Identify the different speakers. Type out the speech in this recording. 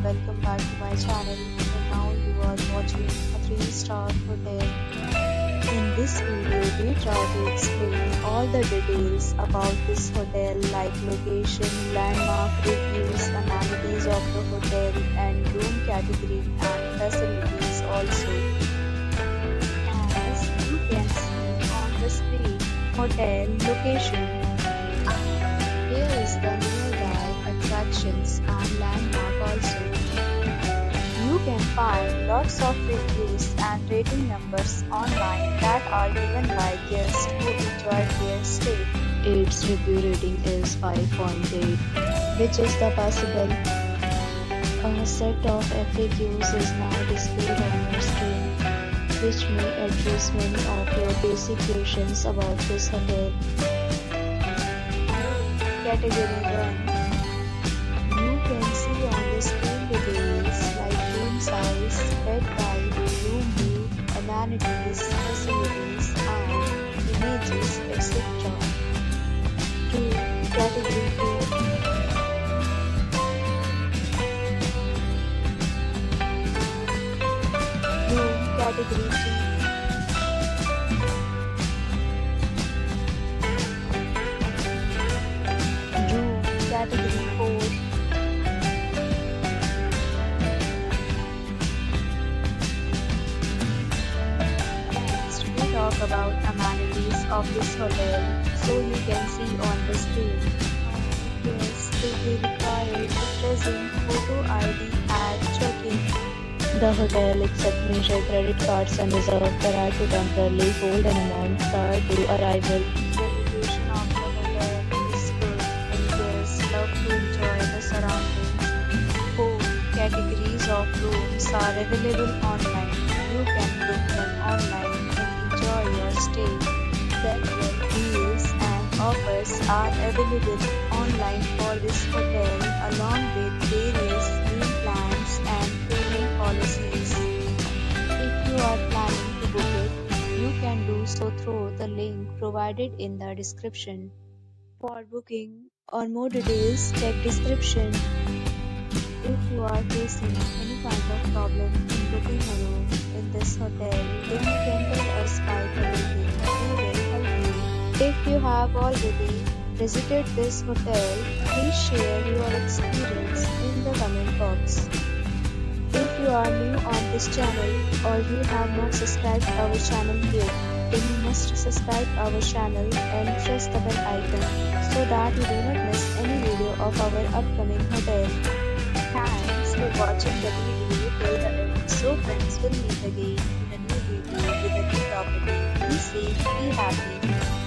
Speaker 1: welcome back to my channel. And now you are watching a 3-star hotel. In this video, we try to explain all the details about this hotel like location, landmark reviews, amenities of the hotel and room category and facilities also. As you can see on the screen, hotel location. Here is the nearby attractions and landmark also. You can find lots of reviews and rating numbers online that are given by guests who enjoyed their stay. Its review rating is 5.8, which is the possible. A set of FAQs is now displayed on your screen, which may address many of your basic questions about this hotel. Category 1. You can see on the screen details like room size, bed type, room view, amenities, facilities, and images, etc. 2. Category 2. Room category 3. Category 4. Next, we talk about amenities of this hotel, so you can see on the screen. Yes, it will be required to present photo ID at check-in. The hotel accepts major credit cards and reserves the right to temporarily hold an amount prior to arrival. The location of the hotel is good and guests love to enjoy the surroundings. 4. Categories of rooms are available online. You can book them online and enjoy your stay. Several deals and offers are available online for this hotel along with various meal plans and payment policies. If you are planning to book it, you can do so through the link provided in the description. For booking or more details, check description. If you are facing any kind of problem in booking a room in this hotel, then you can tell us by commenting. We will help you. If you have already visited this hotel, please share your experience in the comment box. If you are new on this channel or you have not subscribed our channel yet, then you must subscribe our channel and press the bell icon so that you do not miss any video of our upcoming hotel. Thanks for watching the video till the end. So friends, will meet again in a new video with a new property. Be safe, be happy.